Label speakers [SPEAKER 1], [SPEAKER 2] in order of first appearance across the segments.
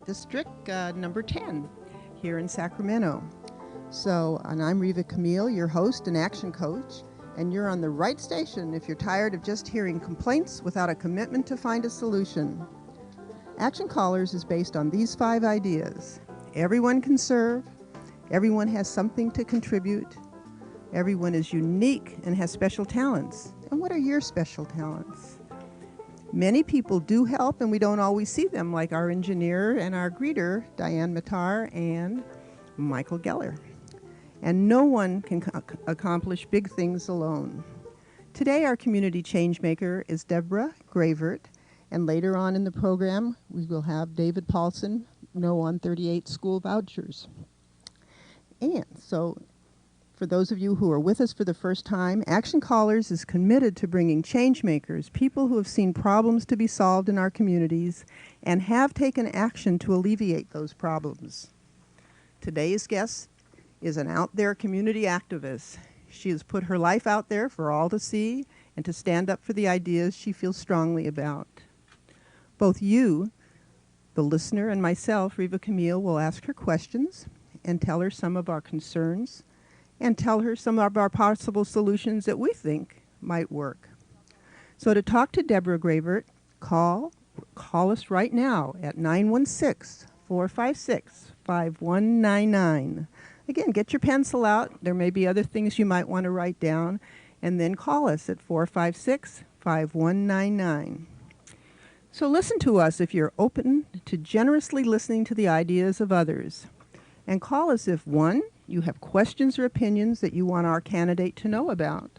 [SPEAKER 1] District number 10 here in Sacramento. And I'm Reva Camiel, your host and action coach, and you're on the right station if you're tired of just hearing complaints without a commitment to find a solution. Action Callers is based on these 5 ideas. Everyone can serve, everyone has something to contribute, everyone is unique and has special talents. And what are your special talents? Many people do help and we don't always see them, like our engineer and our greeter, Diane Matar and Michael Geller. And no one can accomplish big things alone. Today our community changemaker is Debra Gravert, and later on in the program we will have David Paulson, No on 38 school vouchers. And so for those of you who are with us for the first time, Action Callers is committed to bringing changemakers, people who have seen problems to be solved in our communities and have taken action to alleviate those problems. Today's guest is an out-there community activist. She has put her life out there for all to see and to stand up for the ideas she feels strongly about. Both you, the listener, and myself, Reva Camiel, will ask her questions and tell her some of our concerns and tell her some of our possible solutions that we think might work. So to talk to Debra Gravert, call us right now at 916-456-5199. Again, get your pencil out. There may be other things you might want to write down, and then call us at 456-5199. So listen to us if you're open to generously listening to the ideas of others. And call us if 1, you have questions or opinions that you want our candidate to know about,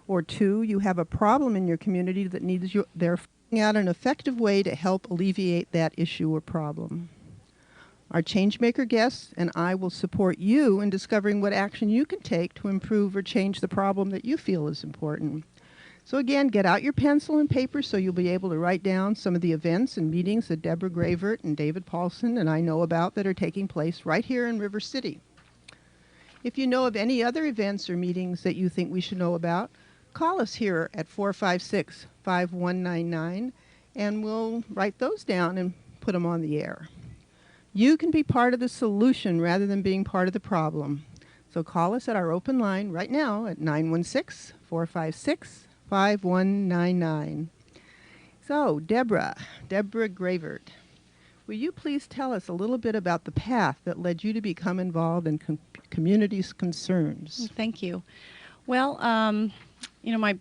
[SPEAKER 1] or 2, you have a problem in your community that needs they're finding out an effective way to help alleviate that issue or problem. Our changemaker guests and I will support you in discovering what action you can take to improve or change the problem that you feel is important. So again, get out your pencil and paper so you'll be able to write down some of the events and meetings that Debra Gravert and David Paulson and I know about that are taking place right here in River City. If you know of any other events or meetings that you think we should know about, call us here at 456-5199 and we'll write those down and put them on the air. You can be part of the solution rather than being part of the problem. So call us at our open line right now at 916-456-5199. So, Debra Gravert, will you please tell us a little bit about the path that led you to become involved in community's concerns?
[SPEAKER 2] Thank you. Well,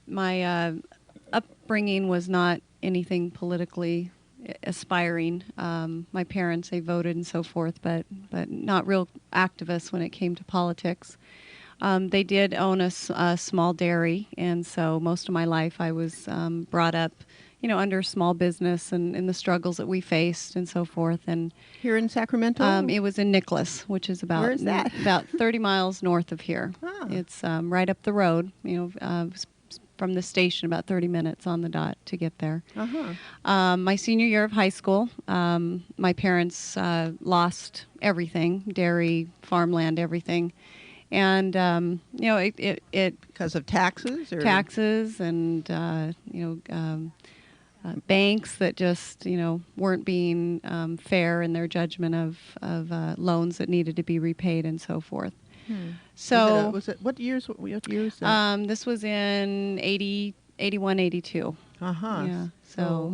[SPEAKER 2] my upbringing was not anything politically aspiring. My parents, they voted and so forth, but not real activists when it came to politics. They did own a small dairy, and so most of my life I was brought up, under small business and the struggles that we faced and so forth. And
[SPEAKER 1] here in Sacramento?
[SPEAKER 2] It was in Nicholas, which is about
[SPEAKER 1] Where is that?
[SPEAKER 2] about 30 miles north of here.
[SPEAKER 1] Ah.
[SPEAKER 2] It's right up the road, from the station, about 30 minutes on the dot to get there.
[SPEAKER 1] Uh-huh.
[SPEAKER 2] My senior year of high school, my parents lost everything, dairy, farmland, everything. And, it
[SPEAKER 1] because of taxes? Or?
[SPEAKER 2] Taxes and, banks that just, weren't being fair in their judgment of loans that needed to be repaid and so forth. So
[SPEAKER 1] was it what years?
[SPEAKER 2] This was in 81, 82.
[SPEAKER 1] Uh-huh.
[SPEAKER 2] Yeah. So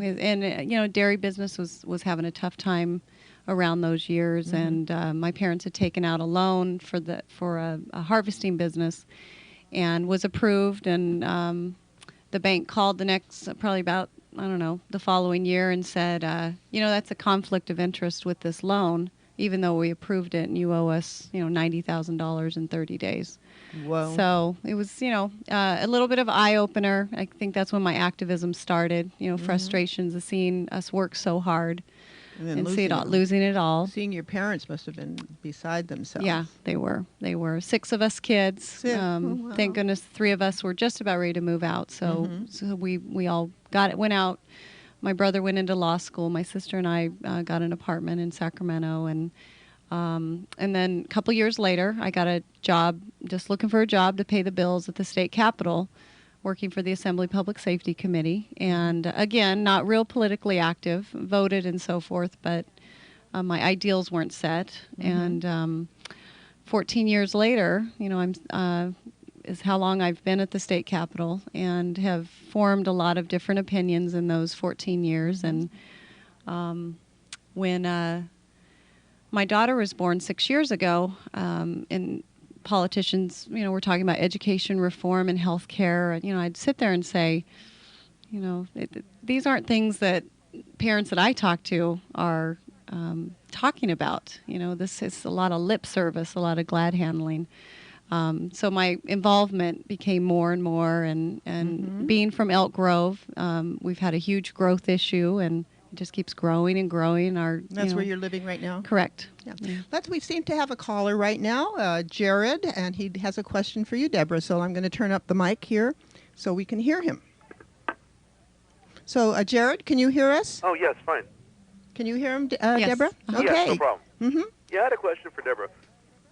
[SPEAKER 2] dairy business was having a tough time around those years,
[SPEAKER 1] Mm-hmm.
[SPEAKER 2] and my parents had taken out a loan for a harvesting business, and was approved. And the bank called probably about the following year and said, that's a conflict of interest with this loan, even though we approved it, and you owe us, $90,000 in 30 days.
[SPEAKER 1] Whoa.
[SPEAKER 2] So it was, a little bit of eye-opener. I think that's when my activism started, frustrations of seeing us work so hard and losing it all.
[SPEAKER 1] Seeing your parents must have been beside themselves.
[SPEAKER 2] Yeah, they were. 6 of us kids.
[SPEAKER 1] 6. Wow.
[SPEAKER 2] Thank goodness 3 of us were just about ready to move out. So, so we all went out. My brother went into law school. My sister and I got an apartment in Sacramento, and then a couple years later, I got a job, just looking for a job to pay the bills at the state capitol, working for the Assembly Public Safety Committee. And again, not real politically active, voted and so forth, but my ideals weren't set. And 14 years later, is how long I've been at the state capitol and have formed a lot of different opinions in those 14 years. And when my daughter was born 6 years ago, and politicians, were talking about education reform and health care, I'd sit there and say, these aren't things that parents that I talk to are talking about. This is a lot of lip service, a lot of glad handling. So my involvement became more and more, and being from Elk Grove, we've had a huge growth issue, and it just keeps growing and growing.
[SPEAKER 1] That's where you're living right now?
[SPEAKER 2] Correct.
[SPEAKER 1] Yeah. We seem to have a caller right now, Jared, and he has a question for you, Debra. So I'm going to turn up the mic here so we can hear him. So, Jared, can you hear us?
[SPEAKER 3] Oh, yes, fine.
[SPEAKER 1] Can you hear him,
[SPEAKER 2] yes.
[SPEAKER 1] Debra?
[SPEAKER 2] Uh-huh.
[SPEAKER 1] Okay.
[SPEAKER 3] Yes, no problem.
[SPEAKER 1] Mm-hmm.
[SPEAKER 3] Yeah, I had a question for Debra.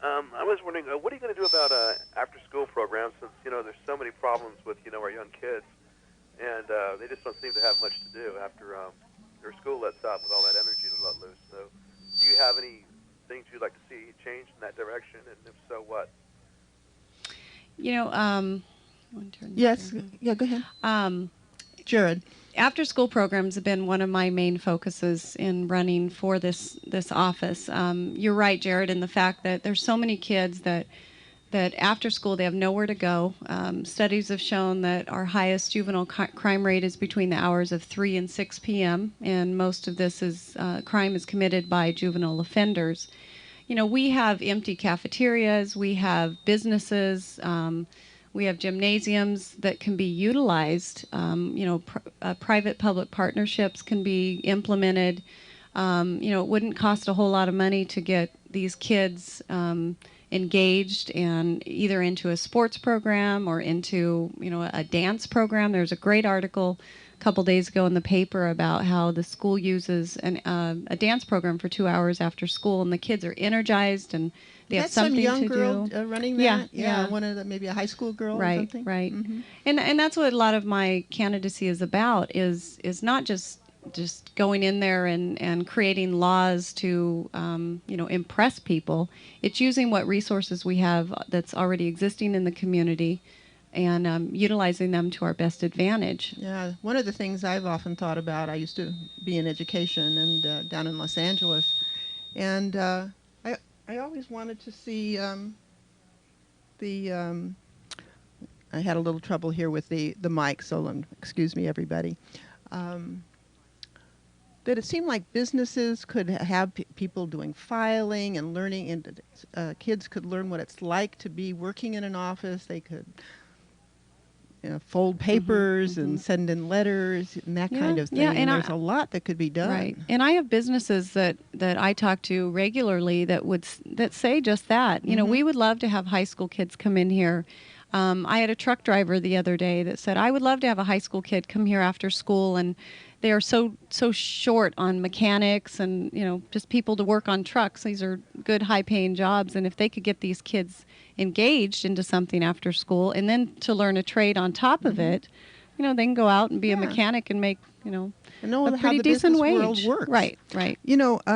[SPEAKER 3] I was wondering, what are you going to do about after-school programs, since, there's so many problems with, our young kids, and they just don't seem to have much to do after their school lets out with all that energy to let loose. So do you have any things you'd like to see change in that direction, and if so, what?
[SPEAKER 1] Yes. Yeah, go ahead. Jared.
[SPEAKER 2] After-school programs have been one of my main focuses in running for this office. You're right, Jared, in the fact that there's so many kids that after school they have nowhere to go. Studies have shown that our highest juvenile crime rate is between the hours of 3 and 6 p.m., and most of this crime is committed by juvenile offenders. We have empty cafeterias, we have businesses, we have gymnasiums that can be utilized. Private-public partnerships can be implemented. It wouldn't cost a whole lot of money to get these kids engaged and either into a sports program or into, a dance program. There's a great article a couple days ago in the paper about how the school uses a dance program for 2 hours after school, and the kids are energized and they have something to do.
[SPEAKER 1] That's some young girl running that?
[SPEAKER 2] Yeah.
[SPEAKER 1] One of maybe a high school girl
[SPEAKER 2] right,
[SPEAKER 1] or something?
[SPEAKER 2] Right.
[SPEAKER 1] Mm-hmm.
[SPEAKER 2] And that's what a lot of my candidacy is about, is not just going in there and creating laws to, impress people. It's using what resources we have that's already existing in the community and utilizing them to our best advantage.
[SPEAKER 1] Yeah, one of the things I've often thought about, I used to be in education and down in Los Angeles, and I always wanted to see I had a little trouble here with the mic, so excuse me, everybody. That it seemed like businesses could have people doing filing and learning, and kids could learn what it's like to be working in an office. They could fold papers and send in letters and that kind of thing. Yeah, and there's a lot that could be done.
[SPEAKER 2] Right. And I have businesses that I talk to regularly that say just that. We would love to have high school kids come in here. I had a truck driver the other day that said, I would love to have a high school kid come here after school, and they are so short on mechanics and, just people to work on trucks. These are good, high-paying jobs, and if they could get these kids engaged into something after school and then to learn a trade on top of it, they can go out and be a mechanic and make, a pretty decent wage.
[SPEAKER 1] World works.
[SPEAKER 2] Right.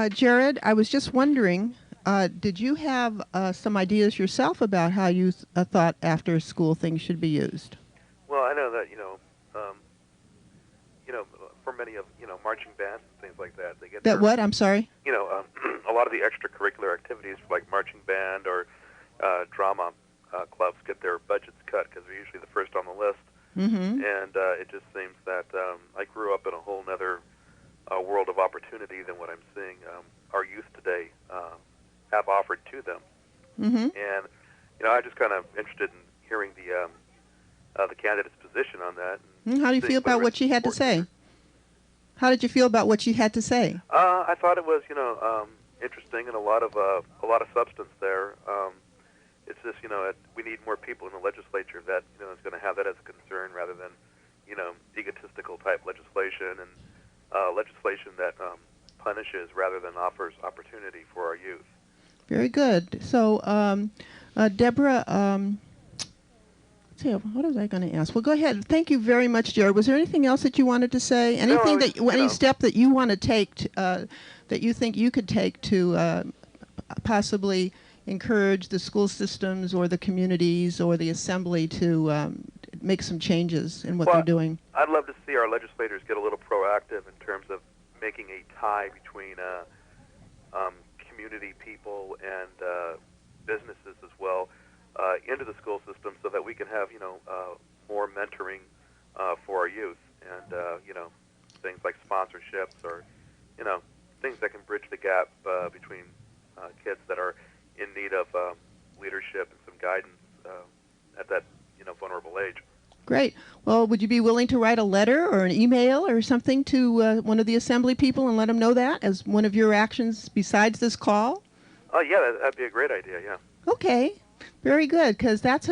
[SPEAKER 1] Jared, I was just wondering, did you have some ideas yourself about how you thought after-school things should be used?
[SPEAKER 3] Well, I know that, for many of, marching bands and things like that, they get
[SPEAKER 1] that what? I'm sorry?
[SPEAKER 3] A lot of the extracurricular activities like marching band or drama clubs get their budgets cut because they're usually the first on the list. And it just seems that I grew up in a whole other world of opportunity than what I'm seeing our youth today have offered to them. And, I'm just kind of interested in hearing the candidate's position on that.
[SPEAKER 1] How do you feel about what she had to say? How did you feel about what she had to say?
[SPEAKER 3] I thought it was, interesting and a lot of substance there. It's just, we need more people in the legislature that, is going to have that as a concern rather than, egotistical type legislation and legislation that punishes rather than offers opportunity for our youth.
[SPEAKER 1] Very good. So, Debra, See, what was I going to ask? Well, go ahead. Thank you very much, Jared. Was there anything else that you wanted to say? Anything any step that you want to take, that you think you could take to possibly encourage the school systems or the communities or the assembly to make some changes in what they're doing?
[SPEAKER 3] I'd love to see our legislators get a little proactive in terms of making a tie between community people and businesses as well into the school system, so that we can have more mentoring for our youth, and things like sponsorships or things that can bridge the gap between kids that are in need of leadership and some guidance at that vulnerable age.
[SPEAKER 1] Great. Well, would you be willing to write a letter or an email or something to one of the assembly people and let them know that as one of your actions besides this call?
[SPEAKER 3] Oh, yeah, that'd be a great idea, yeah.
[SPEAKER 1] Okay. Very good, because that's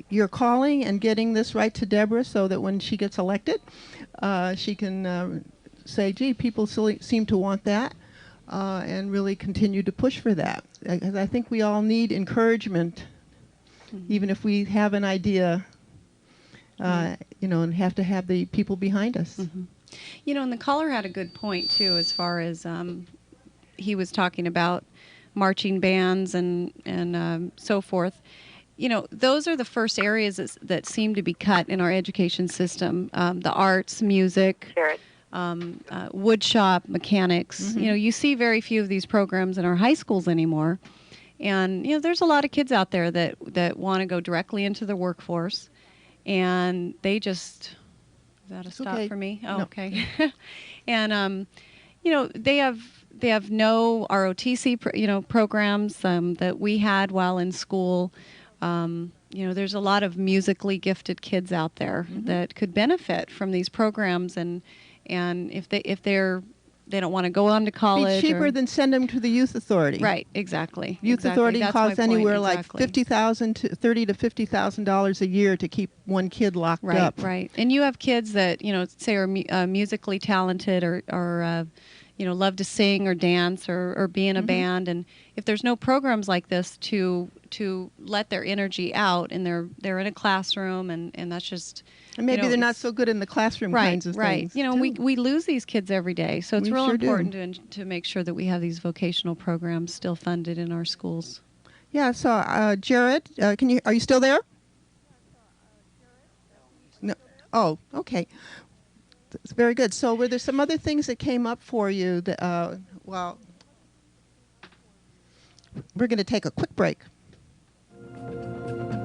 [SPEAKER 1] you're calling and getting this right to Debra so that when she gets elected, she can say, gee, people seem to want that, and really continue to push for that. I think we all need encouragement, even if we have an idea, and have to have the people behind us.
[SPEAKER 2] Mm-hmm. And the caller had a good point, too, as far as he was talking about marching bands and so forth. Those are the first areas that seem to be cut in our education system. The arts, music, wood shop, mechanics.
[SPEAKER 1] Mm-hmm.
[SPEAKER 2] You see very few of these programs in our high schools anymore. And, there's a lot of kids out there that want to go directly into the workforce. And they just... Is that a stop for me? Oh,
[SPEAKER 1] no.
[SPEAKER 2] Okay. And, they have no ROTC, programs that we had while in school. There's a lot of musically gifted kids out there that could benefit from these programs, and if they don't want to go on to college,
[SPEAKER 1] be cheaper than send them to the youth authority.
[SPEAKER 2] Right, exactly.
[SPEAKER 1] Youth authority costs anywhere like $50,000 to $30,000 to $50,000 a year to keep one kid locked up.
[SPEAKER 2] Right. And you have kids that say are musically talented or love to sing or dance or be in a band, and if there's no programs like this to let their energy out, and they're in a classroom, and that's just...
[SPEAKER 1] And maybe they're not so good in the classroom kinds of things.
[SPEAKER 2] Right. We lose these kids every day, so it's real important to make sure that we have these vocational programs still funded in our schools.
[SPEAKER 1] Yeah. So, Jared, are you still there? No. Oh, okay. That's very good. So, were there some other things that came up for you that? Well, we're going to take a quick break.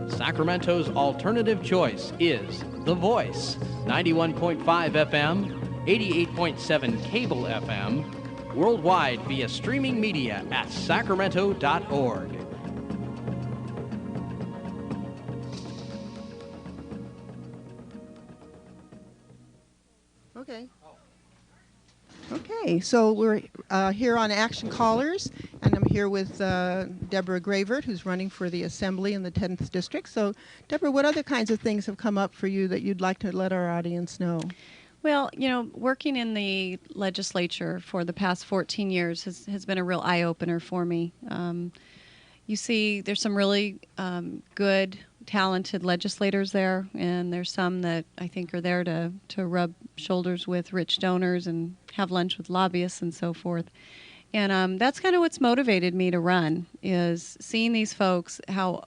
[SPEAKER 4] Sacramento's alternative choice is The Voice, 91.5 FM, 88.7 cable FM, worldwide via streaming media at sacramento.org.
[SPEAKER 1] Okay, so we're here on Action Callers, and I'm here with Debra Gravert, who's running for the Assembly in the 10th District. So, Debra, what other kinds of things have come up for you that you'd like to let our audience know?
[SPEAKER 2] Well, working in the legislature for the past 14 years has been a real eye-opener for me. You see, there's some really good, talented legislators there, and there's some that I think are there to rub shoulders with rich donors and have lunch with lobbyists and so forth. And that's kind of what's motivated me to run, is seeing these folks, how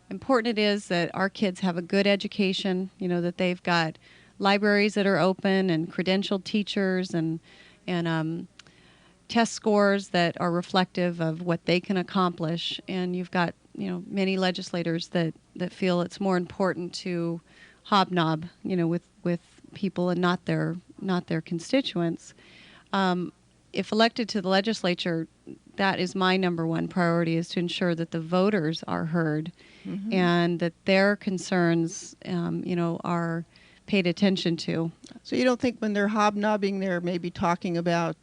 [SPEAKER 2] important it is that our kids have a good education, that they've got libraries that are open and credentialed teachers and test scores that are reflective of what they can accomplish. And you've got many legislators that feel it's more important to hobnob with people and not their constituents. If elected to the legislature, that is my number one priority, is to ensure that the voters are heard and that their concerns are paid attention to.
[SPEAKER 1] So you don't think when they're hobnobbing, they're maybe talking about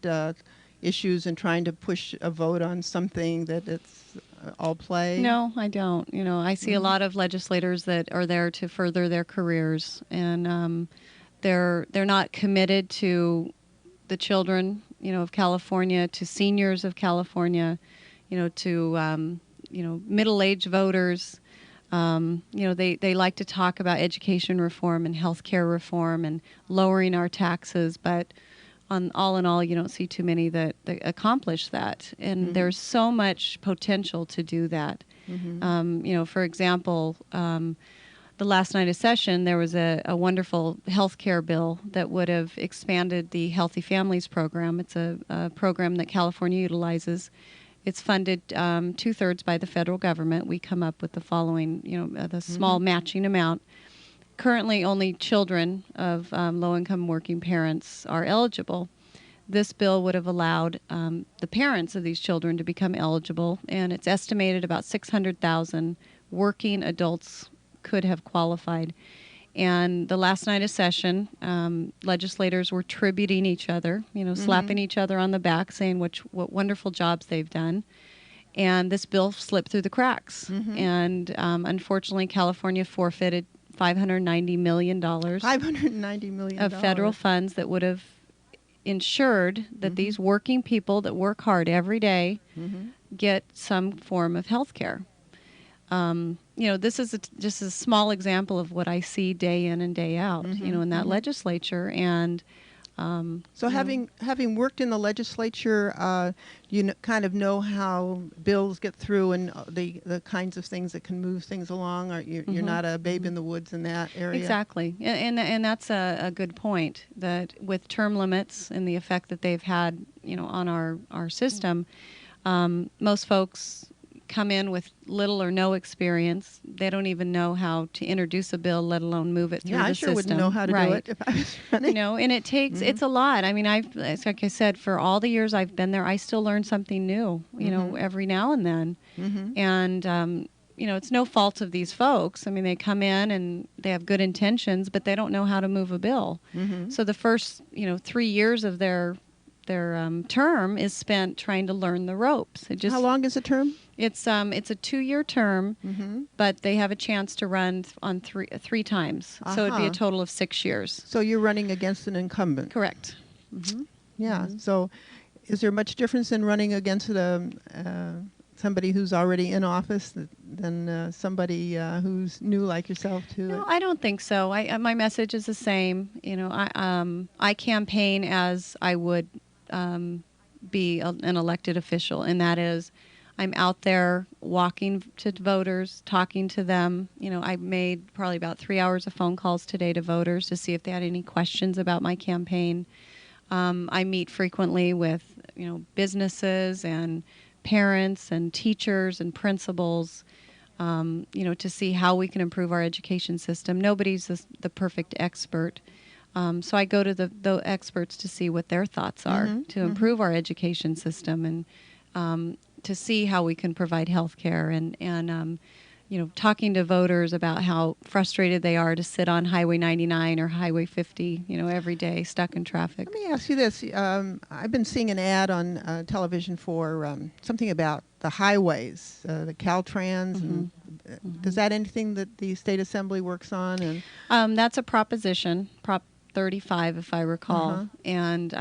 [SPEAKER 1] issues and trying to push a vote on something that it's all play?
[SPEAKER 2] No, I don't. I see a lot of legislators that are there to further their careers, and they're not committed to the children, of California, to seniors of California, to middle-aged voters. They like to talk about education reform and healthcare reform and lowering our taxes, but all in all, you don't see too many that accomplish that. And there's so much potential to do that. For example, the last night of session, there was a wonderful healthcare bill that would have expanded the Healthy Families program. It's a program that California utilizes. It's funded 2/3 by the federal government. We come up with the following, the small matching amount. Currently, only children of low-income working parents are eligible. This bill would have allowed the parents of these children to become eligible, and it's estimated about 600,000 working adults could have qualified. And the last night of session, legislators were tributing each other, slapping each other on the back, saying what wonderful jobs they've done. And this bill slipped through the cracks. And unfortunately, California forfeited $590 million
[SPEAKER 1] $590 million
[SPEAKER 2] of federal funds that would have ensured that these working people that work hard every day get some form of health care. This is just a small example of what I see day in and day out, in that legislature. And
[SPEAKER 1] so having worked in the legislature, you kind of know how bills get through and the kinds of things that can move things along. Or you're not a babe in the woods in that area.
[SPEAKER 2] Exactly, and that's a good point. That with term limits and the effect that they've had, on our system, most folks come in with little or no experience. They don't even know how to introduce a bill, let alone move it through the system.
[SPEAKER 1] I sure wouldn't know how to do it if I was running.
[SPEAKER 2] And it takes, it's a lot. I mean, like I said, for all the years I've been there, I still learn something new, every now and then. And, it's no fault of these folks. I mean, they come in and they have good intentions, but they don't know how to move a bill. So the first, 3 years of their term is spent trying to learn the ropes.
[SPEAKER 1] How long is a term?
[SPEAKER 2] It's a 2-year term, but they have a chance to run on three times. So it'd be a total of 6 years.
[SPEAKER 1] So you're running against an incumbent.
[SPEAKER 2] Correct.
[SPEAKER 1] Yeah. So is there much difference in running against somebody who's already in office than somebody who's new like yourself to
[SPEAKER 2] No,
[SPEAKER 1] it?
[SPEAKER 2] I don't think so. My message is the same. I campaign as I would be an elected official, and that is I'm out there walking to voters, talking to them. I made probably about 3 hours of phone calls today to voters to see if they had any questions about my campaign. I meet frequently with, businesses and parents and teachers and principals, to see how we can improve our education system. Nobody's the perfect expert. So I go to the experts to see what their thoughts are to improve our education system and to see how we can provide health care and talking to voters about how frustrated they are to sit on Highway 99 or Highway 50, every day stuck in traffic.
[SPEAKER 1] Let me ask you this. I've been seeing an ad on television for something about the highways, the Caltrans. And, does that anything that the State Assembly works on? And
[SPEAKER 2] that's a proposition, Prop 35, if I recall. And,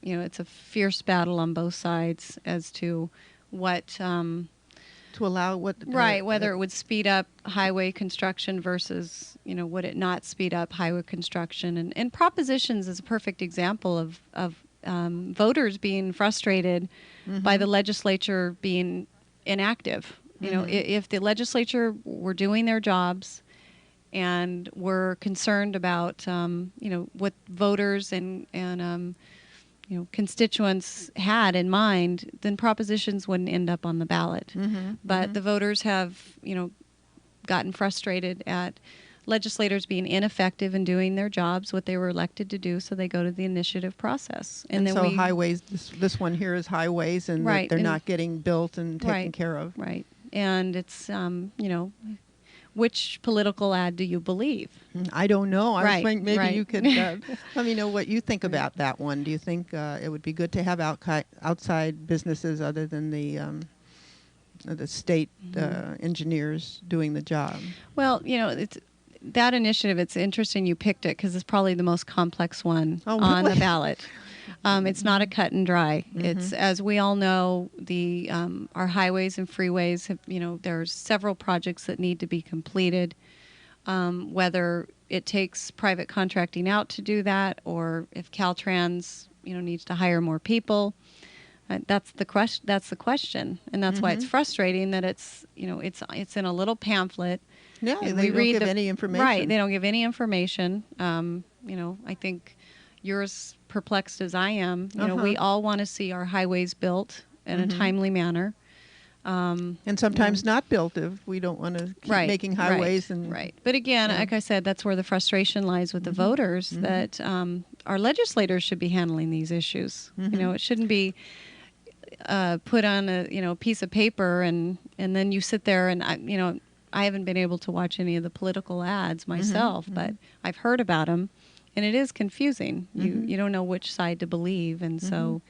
[SPEAKER 2] it's a fierce battle on both sides as to what...
[SPEAKER 1] to allow what...
[SPEAKER 2] whether it would speed up highway construction versus, would it not speed up highway construction. And propositions is a perfect example of voters being frustrated by the legislature being inactive. If the legislature were doing their jobs and were concerned about, what voters and constituents had in mind, then propositions wouldn't end up on the ballot. But the voters have, gotten frustrated at legislators being ineffective in doing their jobs, what they were elected to do, so they go to the initiative process.
[SPEAKER 1] And then so highways, this one here is highways, and they're not getting built and taken care of.
[SPEAKER 2] Right. And it's, which political ad do you believe?
[SPEAKER 1] I don't know. I was thinking maybe you could let me know what you think about that one. Do you think it would be good to have outside businesses other than the state engineers doing the job?
[SPEAKER 2] Well, it's that initiative. It's interesting you picked it because it's probably the most complex one on the ballot. It's not a cut and dry. It's, as we all know, the our highways and freeways have, there's several projects that need to be completed. Whether it takes private contracting out to do that, or if Caltrans, needs to hire more people. That's the question. And that's why it's frustrating that it's in a little pamphlet.
[SPEAKER 1] Yeah, they don't give any information.
[SPEAKER 2] Right, they don't give any information. I think you're as perplexed as I am. We all want to see our highways built in a timely manner.
[SPEAKER 1] And sometimes not built if we don't want to keep making highways.
[SPEAKER 2] Right. But again, like I said, that's where the frustration lies with the voters, that our legislators should be handling these issues. It shouldn't be put on a piece of paper and then you sit there and I haven't been able to watch any of the political ads myself, but I've heard about them, and it is confusing. You don't know which side to believe, and so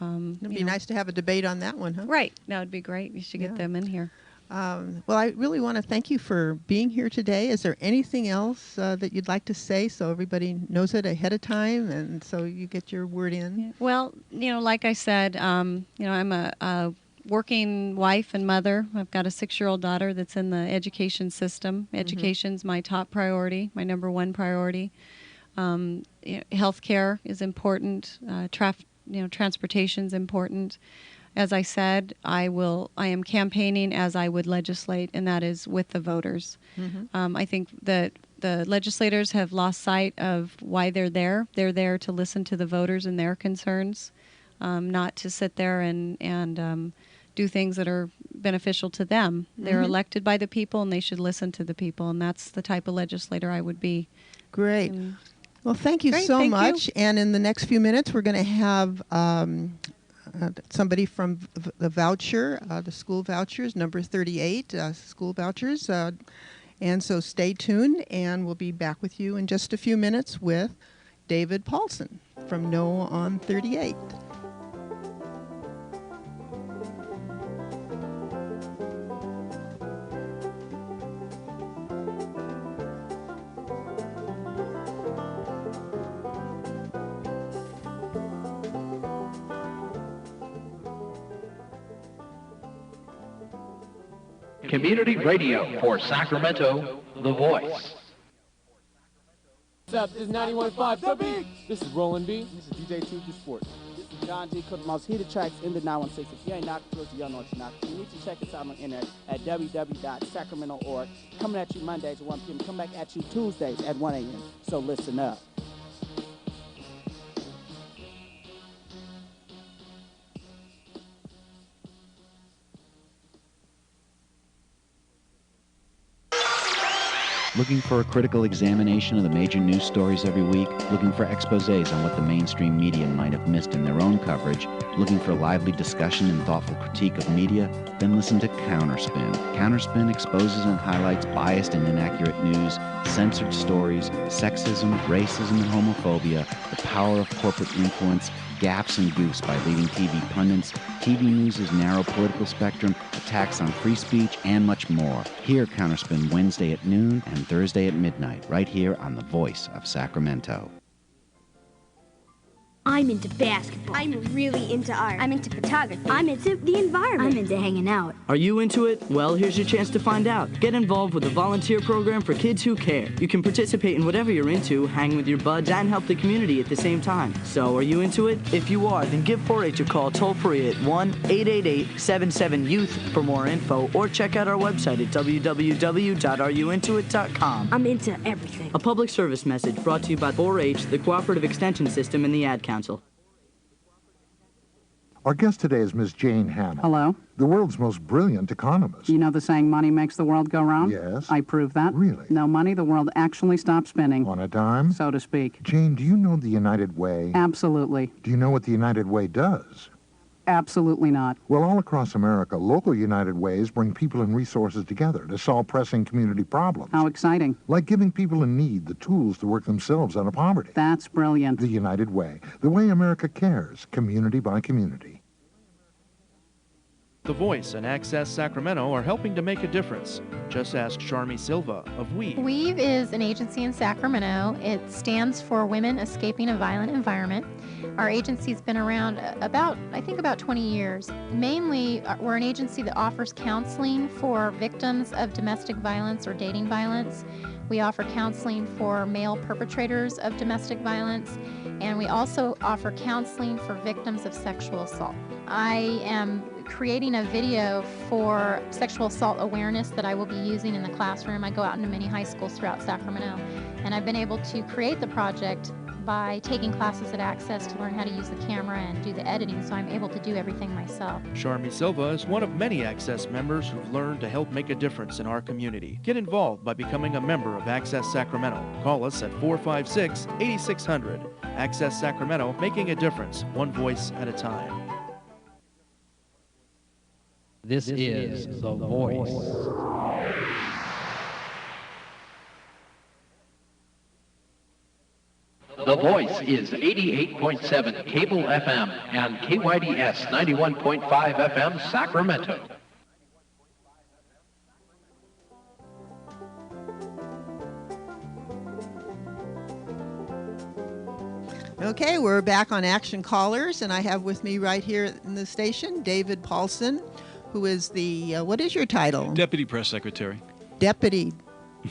[SPEAKER 1] it'd be nice to have a debate on that one, huh?
[SPEAKER 2] Right. That would be great. You should get them in here.
[SPEAKER 1] Well, I really want to thank you for being here today. Is there anything else that you'd like to say so everybody knows it ahead of time and so you get your word in?
[SPEAKER 2] Yeah. Well, like I said, I'm a working wife and mother. I've got a 6-year-old daughter that's in the education system. Education's my top priority, my number one priority. Healthcare is important. Transportation's important. As I said, I am campaigning as I would legislate, and that is with the voters. I think that the legislators have lost sight of why they're there. They're there to listen to the voters and their concerns, not to sit there and do things that are beneficial to them. They're elected by the people, and they should listen to the people, and that's the type of legislator I would be.
[SPEAKER 1] Great. Well, thank you so much. And in the next few minutes, we're going to have somebody from the voucher, the school vouchers, number 38, school vouchers. And so stay tuned, and we'll be back with you in just a few minutes with David Paulson from No on 38.
[SPEAKER 4] Community Radio for Sacramento, The Voice.
[SPEAKER 5] What's up? This is 91.5 The Beat. This is Roland B.
[SPEAKER 6] This is DJ 2Q Sports. This is John G. Cookmouse. Here the tracks in the 916. If you ain't knocked close, you don't know what you're knocking. You need to check us out on the internet at www.sacramento.org. Coming at you Mondays at 1 p.m. Come back at you Tuesdays at 1 a.m. So listen up.
[SPEAKER 7] Looking for a critical examination of the major news stories every week? Looking for exposés on what the mainstream media might have missed in their own coverage? Looking for lively discussion and thoughtful critique of media? Then listen to Counterspin. Counterspin exposes and highlights biased and inaccurate news, censored stories, sexism, racism, and homophobia, the power of corporate influence, gaffes and goofs by leading TV pundits, TV news' narrow political spectrum, attacks on free speech, and much more. Hear Counterspin Wednesday at noon and Thursday at midnight, right here on The Voice of Sacramento.
[SPEAKER 8] I'm into basketball. I'm really into art. I'm into photography. I'm into the environment. I'm into hanging out.
[SPEAKER 9] Are you into it? Well, here's your chance to find out. Get involved with the volunteer program for kids who care. You can participate in whatever you're into, hang with your buds, and help the community at the same time. So, are you into it? If you are, then give 4-H a call toll-free at 1-888-77-YOUTH for more info, or check out our website at www.areyouintoit.com.
[SPEAKER 8] I'm into everything.
[SPEAKER 9] A public service message brought to you by 4-H, the Cooperative Extension System, and the Ad Council.
[SPEAKER 10] Our guest today is Ms. Jane Hamill.
[SPEAKER 11] Hello.
[SPEAKER 10] The world's most brilliant economist.
[SPEAKER 11] You know the saying, money makes the world go round?
[SPEAKER 10] Yes.
[SPEAKER 11] I prove that.
[SPEAKER 10] Really?
[SPEAKER 11] No money, the world actually stops spinning.
[SPEAKER 10] On a dime?
[SPEAKER 11] So to speak.
[SPEAKER 10] Jane, do you know the United Way?
[SPEAKER 11] Absolutely.
[SPEAKER 10] Do you know what the United Way does?
[SPEAKER 11] Absolutely not.
[SPEAKER 10] Well, all across America, local United Ways bring people and resources together to solve pressing community problems.
[SPEAKER 11] How exciting.
[SPEAKER 10] Like giving people in need the tools to work themselves out of poverty.
[SPEAKER 11] That's brilliant.
[SPEAKER 10] The United Way. The way America cares, community by community.
[SPEAKER 12] The Voice and Access Sacramento are helping to make a difference. Just ask Sharmi Silva of Weave.
[SPEAKER 13] Weave is an agency in Sacramento. It stands for Women Escaping a Violent Environment. Our agency's been around about 20 years. Mainly, we're an agency that offers counseling for victims of domestic violence or dating violence. We offer counseling for male perpetrators of domestic violence, and we also offer counseling for victims of sexual assault. I am creating a video for sexual assault awareness that I will be using in the classroom. I go out into many high schools throughout Sacramento, and I've been able to create the project by taking classes at Access to learn how to use the camera and do the editing, so I'm able to do everything myself.
[SPEAKER 12] Sharmi Silva is one of many Access members who've learned to help make a difference in our community. Get involved by becoming a member of Access Sacramento. Call us at 456-8600. Access Sacramento, making a difference, one voice at a time.
[SPEAKER 4] This is The Voice. The Voice is 88.7 Cable FM and KYDS 91.5 FM Sacramento.
[SPEAKER 1] Okay, we're back on Action Callers, and I have with me right here in the station David Paulson, who is the, what is your title?
[SPEAKER 14] Deputy Press Secretary.
[SPEAKER 1] Deputy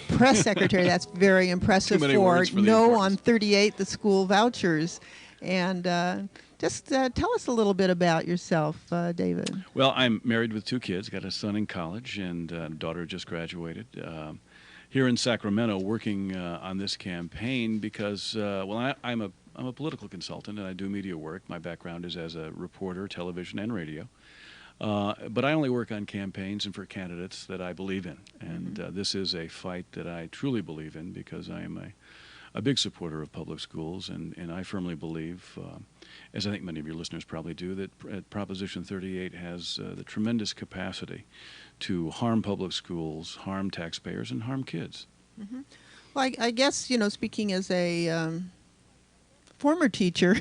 [SPEAKER 1] Press Secretary. That's very impressive
[SPEAKER 14] for
[SPEAKER 1] No on 38, the school vouchers. And just tell us a little bit about yourself, David.
[SPEAKER 14] Well, I'm married with 2 kids, got a son in college, and a daughter just graduated. Here in Sacramento, working on this campaign because, I'm a political consultant and I do media work. My background is as a reporter, television and radio. But I only work on campaigns and for candidates that I believe in. And this is a fight that I truly believe in because I am a big supporter of public schools. And I firmly believe, as I think many of your listeners probably do, that Proposition 38 has the tremendous capacity to harm public schools, harm taxpayers, and harm kids.
[SPEAKER 1] Mm-hmm. Well, I guess, speaking as a former teacher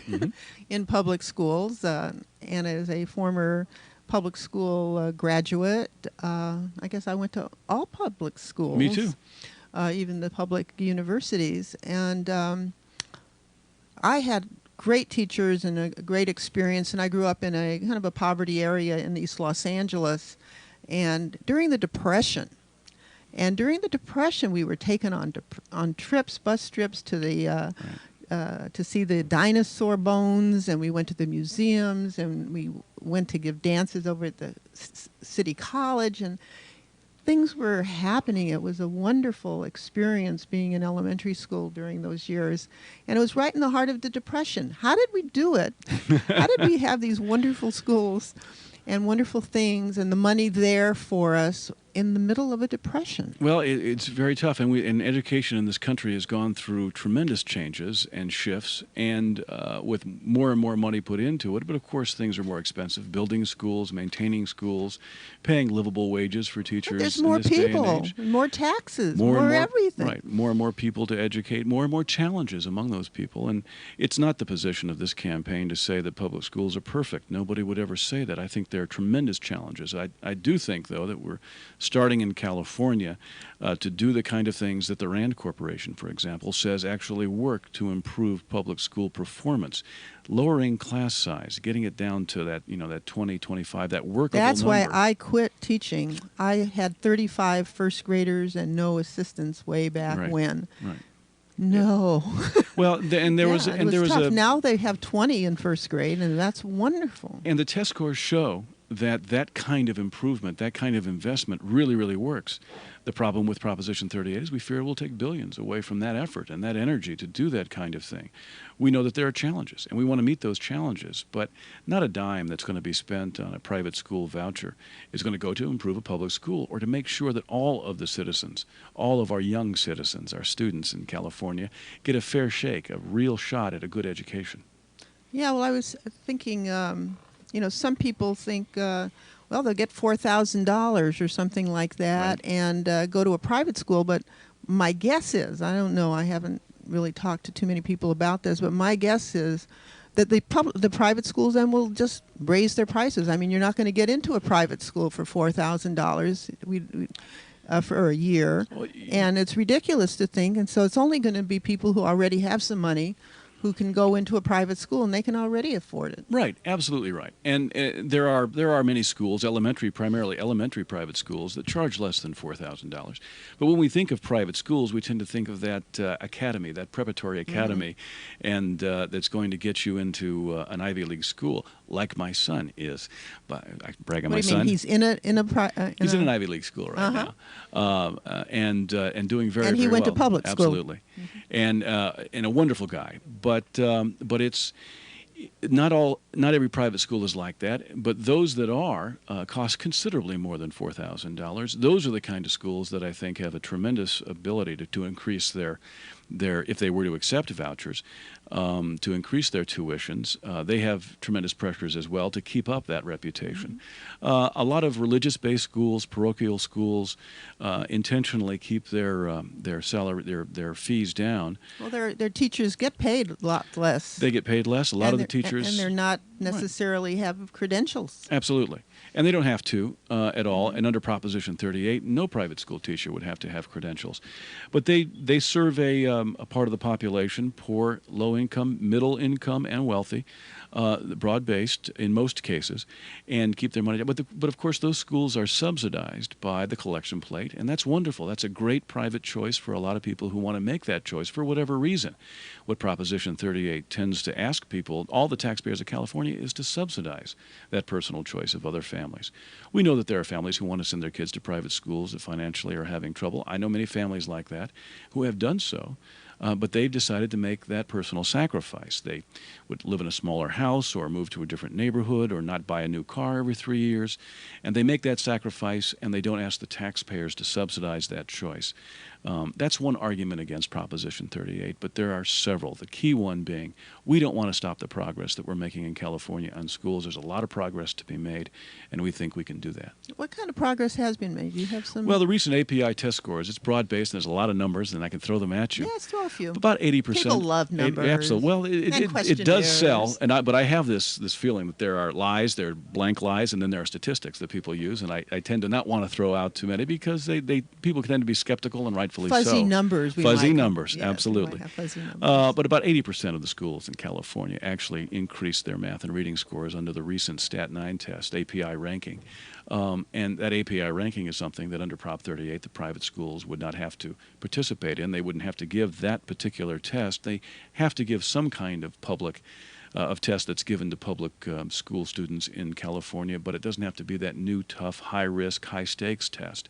[SPEAKER 1] in public schools and as a former public school graduate, I guess I went to all public schools.
[SPEAKER 14] Me too.
[SPEAKER 1] Even the public universities. And I had great teachers and a great experience, and I grew up in a kind of a poverty area in East Los Angeles. And during the Depression, we were taken on trips, bus trips to the to see the dinosaur bones, and we went to the museums, and we went to give dances over at the city college, and things were happening. It was a wonderful experience being in elementary school during those years, and it was right in the heart of the Depression. How did we do it? How did we have these wonderful schools and wonderful things and the money there for us in the middle of a depression?
[SPEAKER 14] Well, it's very tough, and education in this country has gone through tremendous changes and shifts, and with more and more money put into it. But of course, things are more expensive: building schools, maintaining schools, paying livable wages for teachers.
[SPEAKER 1] But there's more people, more taxes, more everything.
[SPEAKER 14] Right, more and more people to educate, more and more challenges among those people. And it's not the position of this campaign to say that public schools are perfect. Nobody would ever say that. I think there are tremendous challenges. I do think, though, that we're starting in California to do the kind of things that the Rand Corporation, for example, says actually work to improve public school performance. Lowering class size, getting it down to that, that 20, 25, that workable
[SPEAKER 1] That's
[SPEAKER 14] number.
[SPEAKER 1] why I quit teaching. I had 35 first graders and no assistants way back when.
[SPEAKER 14] Right.
[SPEAKER 1] No.
[SPEAKER 14] Well, there was
[SPEAKER 1] tough. Now they have 20 in first grade, and that's wonderful.
[SPEAKER 14] And the test scores show that kind of improvement, that kind of investment really, really works. The problem with Proposition 38 is we fear it will take billions away from that effort and that energy to do that kind of thing. We know that there are challenges, and we want to meet those challenges, but not a dime that's going to be spent on a private school voucher is going to go to improve a public school or to make sure that all of the citizens, all of our young citizens, our students in California, get a fair shake, a real shot at a good education.
[SPEAKER 1] Yeah, well, I was thinking, some people think, well, they'll get $4,000 or something like that and go to a private school. But my guess is, I don't know, I haven't really talked to too many people about this, but my guess is that the private schools then will just raise their prices. I mean, you're not going to get into a private school for $4,000 for a year, and it's ridiculous to think. And so it's only going to be people who already have some money who can go into a private school, and they can already afford it.
[SPEAKER 14] Right, absolutely right. And there are many schools, primarily elementary private schools, that charge less than $4,000. But when we think of private schools, we tend to think of that academy, that preparatory academy, and that's going to get you into an Ivy League school, like my son is. But I brag on my son.
[SPEAKER 1] What do you mean? He's
[SPEAKER 14] He's in an Ivy League school right now, and doing very,
[SPEAKER 1] and he
[SPEAKER 14] very
[SPEAKER 1] went
[SPEAKER 14] well.
[SPEAKER 1] to public school.
[SPEAKER 14] Absolutely, and a wonderful guy. But it's not every private school is like that. But those that are cost considerably more than $4,000. Those are the kind of schools that I think have a tremendous ability to increase their if they were to accept vouchers, to increase their tuitions. They have tremendous pressures as well to keep up that reputation. A lot of religious-based schools, parochial schools, intentionally keep their salary, their fees down.
[SPEAKER 1] Well, their teachers get paid a lot less.
[SPEAKER 14] They get paid less. A lot of the teachers,
[SPEAKER 1] and they're not necessarily have credentials.
[SPEAKER 14] Absolutely. And they don't have to at all. And under Proposition 38, no private school teacher would have to have credentials. But they serve a part of the population, poor, low-income, middle-income, and wealthy, broad-based in most cases, and keep their money down. But of course, those schools are subsidized by the collection plate, and that's wonderful. That's a great private choice for a lot of people who want to make that choice for whatever reason. What Proposition 38 tends to ask people, all the taxpayers of California, is to subsidize that personal choice of other families. We know that there are families who want to send their kids to private schools that financially are having trouble. I know many families like that who have done so. But they've decided to make that personal sacrifice. They would live in a smaller house or move to a different neighborhood or not buy a new car every 3 years. And they make that sacrifice, and they don't ask the taxpayers to subsidize that choice. That's one argument against Proposition 38, but there are several. The key one being, we don't want to stop the progress that we're making in California on schools. There's a lot of progress to be made, and we think we can do that.
[SPEAKER 1] What kind of progress has been made? Do you have some?
[SPEAKER 14] Well, the recent API test scores, it's broad-based, and there's a lot of numbers, and I can throw them at you.
[SPEAKER 1] Yes, throw a few.
[SPEAKER 14] About 80%.
[SPEAKER 1] People love numbers.
[SPEAKER 14] Absolutely. Well, it does sell, but I have this feeling that there are lies, there are blank lies, and then there are statistics that people use, and I tend to not want to throw out too many because people tend to be skeptical, and rightfully so.
[SPEAKER 1] Fuzzy numbers.
[SPEAKER 14] Fuzzy numbers,
[SPEAKER 1] yes,
[SPEAKER 14] absolutely.
[SPEAKER 1] Fuzzy numbers.
[SPEAKER 14] But about 80% of the schools in California actually increased their math and reading scores under the recent Stat 9 test, API ranking. And that API ranking is something that under Prop 38 the private schools would not have to participate in. They wouldn't have to give that particular test. They have to give some kind of test that's given to public school students in California, but it doesn't have to be that new, tough, high-risk, high-stakes test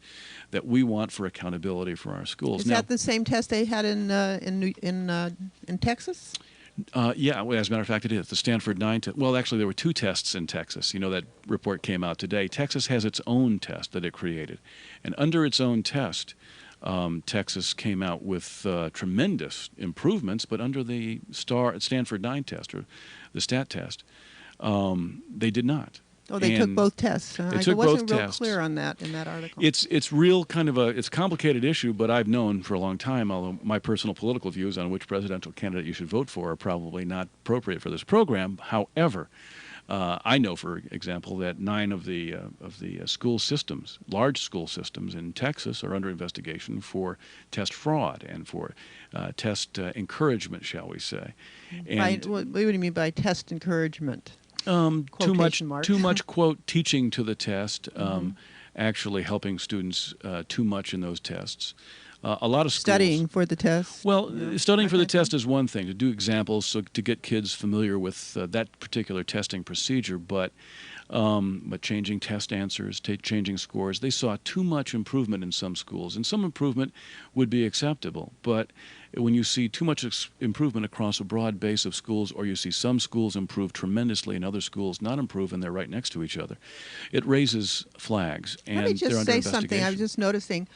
[SPEAKER 14] that we want for accountability for our schools.
[SPEAKER 1] Is that the same test they had in Texas?
[SPEAKER 14] Yeah, well, as a matter of fact, it is. The Stanford 9 test. Well, actually, there were two tests in Texas. You know, that report came out today. Texas has its own test that it created. And under its own test, Texas came out with tremendous improvements, but under the Stanford 9 test, or the STAT test, they did not.
[SPEAKER 1] Oh, they took both tests.
[SPEAKER 14] They took both
[SPEAKER 1] wasn't real
[SPEAKER 14] tests.
[SPEAKER 1] clear on that in that article.
[SPEAKER 14] It's real kind of it's a complicated issue, but I've known for a long time, although my personal political views on which presidential candidate you should vote for are probably not appropriate for this program. However, I know, for example, that 9 of the school systems, large school systems in Texas, are under investigation for test fraud and for test encouragement, shall we say. And
[SPEAKER 1] what do you mean by test encouragement?
[SPEAKER 14] Too much quote teaching to the test, actually helping students too much in those tests. A lot of schools
[SPEAKER 1] studying for the test.
[SPEAKER 14] Well, studying for the test is one thing, to do examples, so to get kids familiar with that particular testing procedure, but changing test answers, changing scores, they saw too much improvement in some schools, and some improvement would be acceptable, but when you see too much improvement across a broad base of schools, or you see some schools improve tremendously and other schools not improve, and they're right next to each other, it raises flags, and
[SPEAKER 1] Let me just say something. I was just noticing,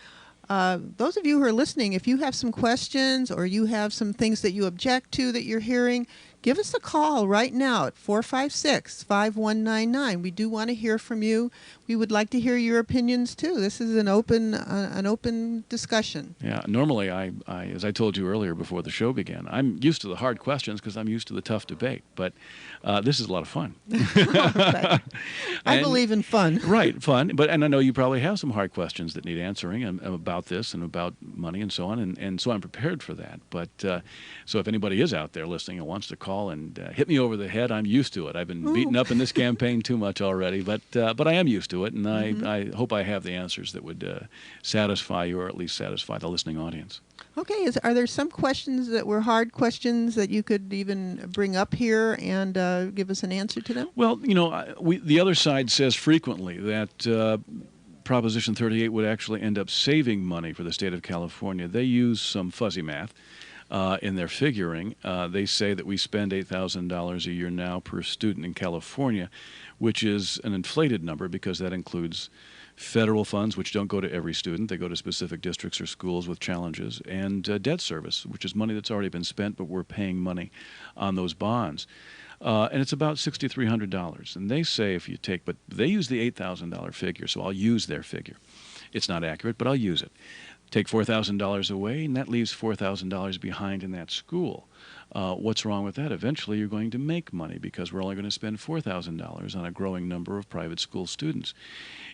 [SPEAKER 1] those of you who are listening, if you have some questions or you have some things that you object to that you're hearing, give us a call right now at 456-5199. We do want to hear from you. We would like to hear your opinions too. This is an open discussion.
[SPEAKER 14] Yeah, normally I, as I told you earlier before the show began, I'm used to the hard questions because I'm used to the tough debate. But this is a lot of fun.
[SPEAKER 1] I believe in fun.
[SPEAKER 14] Right, fun. And I know you probably have some hard questions that need answering about this and about money and so on. And so I'm prepared for that. But so if anybody is out there listening and wants to call and hit me over the head, I'm used to it. I've been beaten up in this campaign too much already, but I am used to it, and I hope I have the answers that would satisfy you, or at least satisfy the listening audience.
[SPEAKER 1] Okay, are there some questions that were hard questions that you could even bring up here and give us an answer to them?
[SPEAKER 14] Well, the other side says frequently that Proposition 38 would actually end up saving money for the state of California. They use some fuzzy math in their figuring. They say that we spend $8,000 a year now per student in California, which is an inflated number because that includes federal funds, which don't go to every student. They go to specific districts or schools with challenges, and debt service, which is money that's already been spent, but we're paying money on those bonds. And it's about $6,300. And they say but they use the $8,000 figure, so I'll use their figure. It's not accurate, but I'll use it. Take $4,000 away, and that leaves $4,000 behind in that school. What's wrong with that? Eventually, you're going to make money because we're only going to spend $4,000 on a growing number of private school students.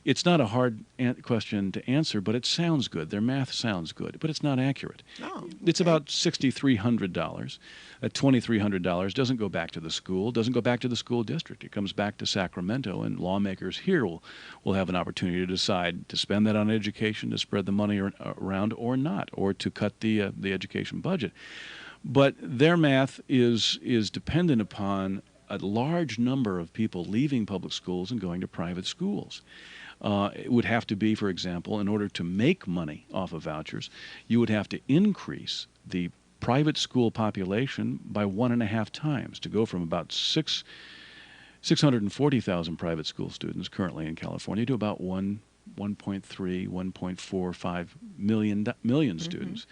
[SPEAKER 14] It's not a hard question to answer, but it sounds good. Their math sounds good, but it's not accurate.
[SPEAKER 1] Oh, okay.
[SPEAKER 14] It's about $6,300. That $2,300 doesn't go back to the school, doesn't go back to the school district. It comes back to Sacramento, and lawmakers here will have an opportunity to decide to spend that on education, to spread the money around or not, or to cut the education budget. But their math is dependent upon a large number of people leaving public schools and going to private schools. It would have to be, for example, in order to make money off of vouchers, you would have to increase the private school population by 1.5 times to go from about 640,000 private school students currently in California to about 1.45 million students.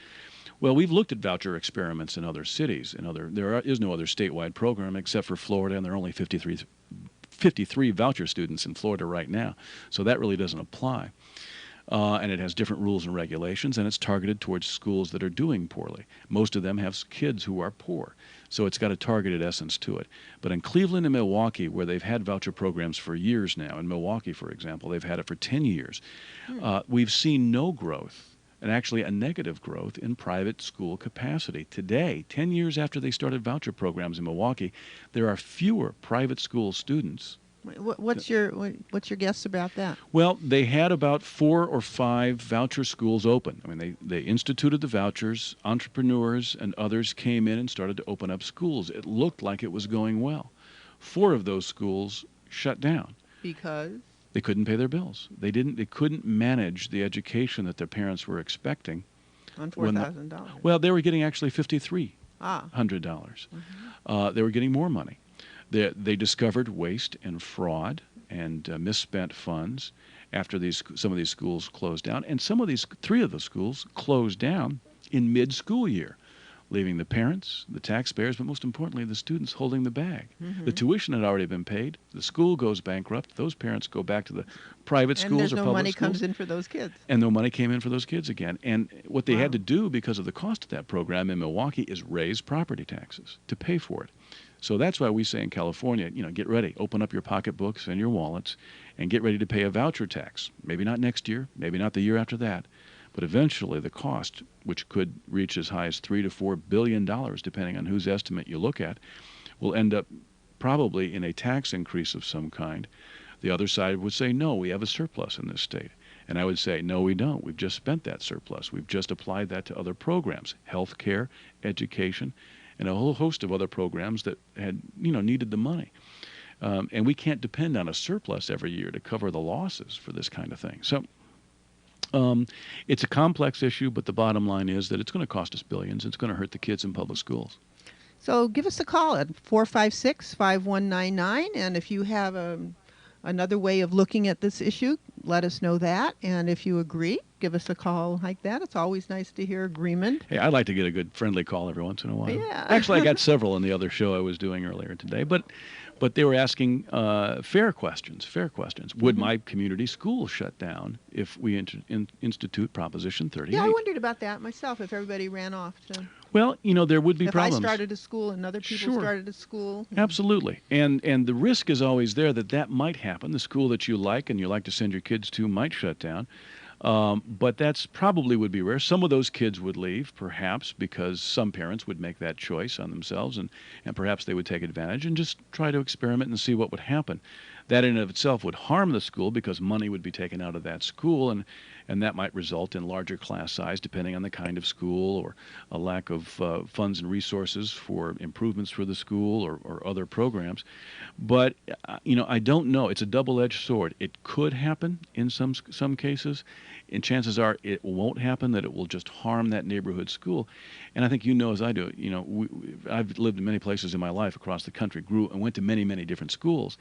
[SPEAKER 14] Well, we've looked at voucher experiments in other cities. There is no other statewide program except for Florida, and there are only 53 voucher students in Florida right now. So that really doesn't apply. And it has different rules and regulations, and it's targeted towards schools that are doing poorly. Most of them have kids who are poor. So it's got a targeted essence to it. But in Cleveland and Milwaukee, where they've had voucher programs for years now, in Milwaukee, for example, they've had it for 10 years, we've seen no growth, and actually a negative growth in private school capacity. Today, 10 years after they started voucher programs in Milwaukee, there are fewer private school students.
[SPEAKER 1] What's your guess about that?
[SPEAKER 14] Well, they had about 4 or 5 voucher schools open. I mean, they instituted the vouchers. Entrepreneurs and others came in and started to open up schools. It looked like it was going well. 4 of those schools shut down.
[SPEAKER 1] Because?
[SPEAKER 14] They couldn't pay their bills. They couldn't manage the education that their parents were expecting.
[SPEAKER 1] On $4,000.
[SPEAKER 14] Well, they were getting actually $5,300. They were getting more money. They discovered waste and fraud and misspent funds after some of these schools closed down. And 3 of those schools closed down in mid-school year, leaving the parents, the taxpayers, but most importantly, the students holding the bag. The tuition had already been paid. The school goes bankrupt. Those parents go back to the private schools or public schools.
[SPEAKER 1] And no money comes in for those kids.
[SPEAKER 14] And no money came in for those kids again. And what they had to do because of the cost of that program in Milwaukee is raise property taxes to pay for it. So that's why we say in California, get ready. Open up your pocketbooks and your wallets and get ready to pay a voucher tax. Maybe not next year, maybe not the year after that. But eventually the cost, which could reach as high as $3 to $4 billion, depending on whose estimate you look at, will end up probably in a tax increase of some kind. The other side would say, no, we have a surplus in this state. And I would say, no, we don't. We've just spent that surplus. We've just applied that to other programs, health care, education, and a whole host of other programs that had, needed the money. And we can't depend on a surplus every year to cover the losses for this kind of thing. So it's a complex issue, but the bottom line is that it's going to cost us billions. It's going to hurt the kids in public schools.
[SPEAKER 1] So give us a call at 456-5199, and if you have another way of looking at this issue, let us know that. And if you agree, give us a call like that. It's always nice to hear agreement.
[SPEAKER 14] Hey, I'd like to get a good friendly call every once in a while.
[SPEAKER 1] Yeah.
[SPEAKER 14] Actually, I got several in the other show I was doing earlier today, but they were asking fair questions. Would my community school shut down if we institute Proposition 38?
[SPEAKER 1] Yeah, I wondered about that myself, if everybody ran off to...
[SPEAKER 14] Well, there would be problems.
[SPEAKER 1] If I started a school and other people started a school.
[SPEAKER 14] Absolutely. And the risk is always there that might happen. The school that you like and you like to send your kids to might shut down. But that's probably would be rare. Some of those kids would leave, perhaps, because some parents would make that choice on themselves, and perhaps they would take advantage and just try to experiment and see what would happen. That in and of itself would harm the school because money would be taken out of that school, and that might result in larger class size depending on the kind of school or a lack of funds and resources for improvements for the school or other programs. But, I don't know. It's a double-edged sword. It could happen in some cases, and chances are it won't happen, that it will just harm that neighborhood school. And I think as I do, I've lived in many places in my life across the country, grew and went to many, many different schools.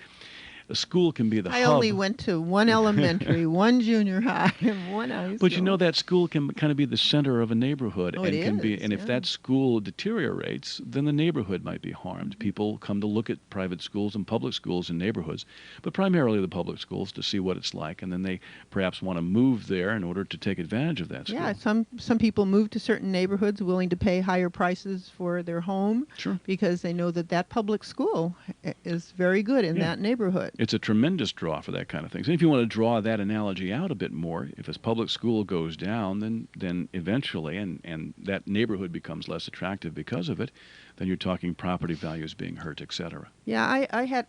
[SPEAKER 14] A school can be the hub.
[SPEAKER 1] I only went to one elementary, one junior high, and one high school.
[SPEAKER 14] But that school can kind of be the center of a neighborhood,
[SPEAKER 1] and
[SPEAKER 14] if that school deteriorates, then the neighborhood might be harmed. People come to look at private schools and public schools in neighborhoods, but primarily the public schools to see what it's like, and then they perhaps want to move there in order to take advantage of that school.
[SPEAKER 1] Yeah, some people move to certain neighborhoods willing to pay higher prices for their home because they know that public school is very good in that neighborhood.
[SPEAKER 14] It's a tremendous draw for that kind of thing. And if you want to draw that analogy out a bit more, if a public school goes down, then eventually, and that neighborhood becomes less attractive because of it, then you're talking property values being hurt, etc.
[SPEAKER 1] Yeah, I had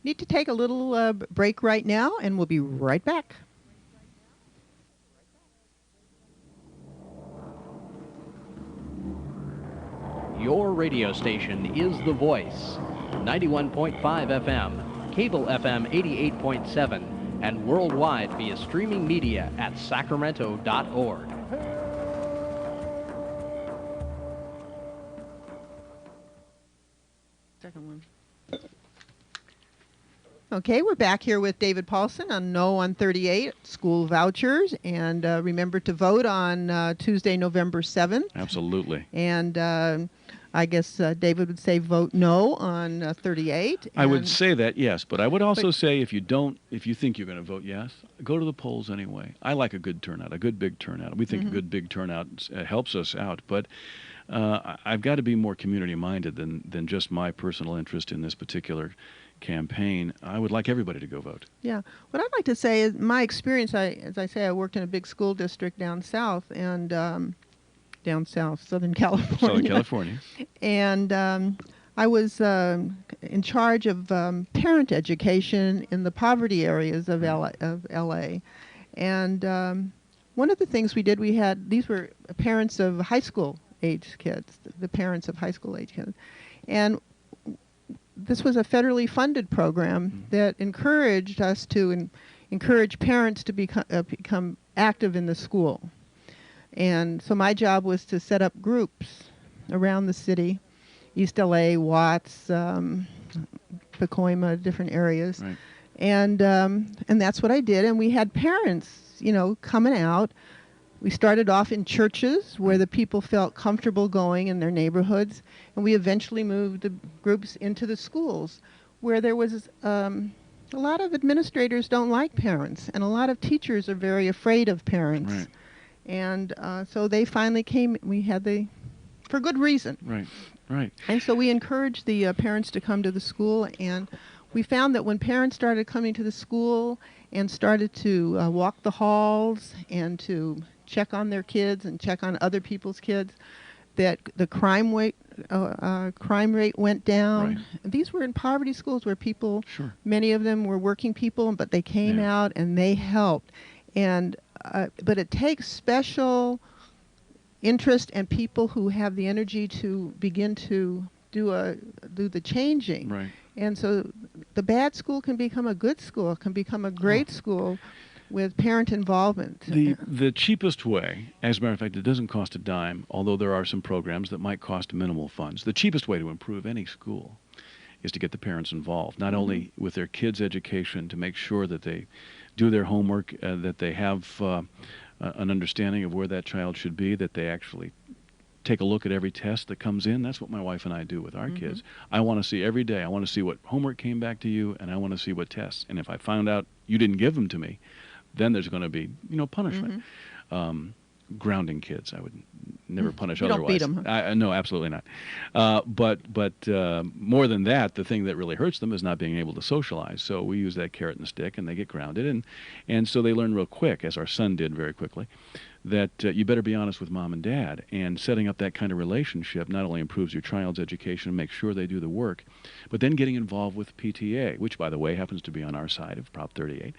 [SPEAKER 1] need to take a little break right now, and we'll be right back.
[SPEAKER 4] Your radio station is The Voice, 91.5 FM. Cable FM 88.7, and worldwide via streaming media at sacramento.org.
[SPEAKER 1] Second one. Okay, we're back here with David Paulson on No on 38, school vouchers, and remember to vote on Tuesday, November 7th.
[SPEAKER 14] Absolutely.
[SPEAKER 1] And I guess David would say vote no on 38.
[SPEAKER 14] I would say that, yes, but I would also say if you think you're going to vote yes, go to the polls anyway. I like a good turnout, a good big turnout. We think a good big turnout helps us out, but I've got to be more community-minded than just my personal interest in this particular campaign. I would like everybody to go vote.
[SPEAKER 1] Yeah. What I'd like to say is my experience, as I say, I worked in a big school district down south, and Southern California. And I was in charge of parent education in the poverty areas of LA. And one of the things we did, these were parents of high school age kids, the parents of high school age kids. And this was a federally funded program that encouraged us to encourage parents to become active in the school. And so my job was to set up groups around the city, East LA, Watts, Pacoima, different areas.
[SPEAKER 14] Right.
[SPEAKER 1] And that's what I did. And we had parents, coming out. We started off in churches where the people felt comfortable going in their neighborhoods. And we eventually moved the groups into the schools where there was a lot of administrators don't like parents. And a lot of teachers are very afraid of parents.
[SPEAKER 14] Right.
[SPEAKER 1] And so they finally came. We had for good reason.
[SPEAKER 14] Right.
[SPEAKER 1] And so we encouraged the parents to come to the school, and we found that when parents started coming to the school and started to walk the halls and to check on their kids and check on other people's kids, that the crime rate went down.
[SPEAKER 14] Right.
[SPEAKER 1] These were in poverty schools where people,
[SPEAKER 14] many
[SPEAKER 1] of them were working people, but they came out and they helped. And but it takes special interest and people who have the energy to begin to do the changing.
[SPEAKER 14] Right.
[SPEAKER 1] And so the bad school can become a good school, can become a great school with parent involvement.
[SPEAKER 14] The cheapest way, as a matter of fact, it doesn't cost a dime, although there are some programs that might cost minimal funds. The cheapest way to improve any school is to get the parents involved, not only with their kids' education, to make sure that they do their homework, that they have an understanding of where that child should be, that they actually take a look at every test that comes in. That's what my wife and I do with our kids. I want to see every day. I want to see what homework came back to you, and I want to see what tests. And if I found out you didn't give them to me, then there's going to be, punishment. Grounding kids, I would never punish
[SPEAKER 1] you
[SPEAKER 14] otherwise.
[SPEAKER 1] Don't beat them.
[SPEAKER 14] No, absolutely not. But more than that, the thing that really hurts them is not being able to socialize. So we use that carrot and stick, and they get grounded, and so they learn real quick, as our son did very quickly, that you better be honest with mom and dad. And setting up that kind of relationship not only improves your child's education and makes sure they do the work, but then getting involved with PTA, which, by the way, happens to be on our side of Prop 38.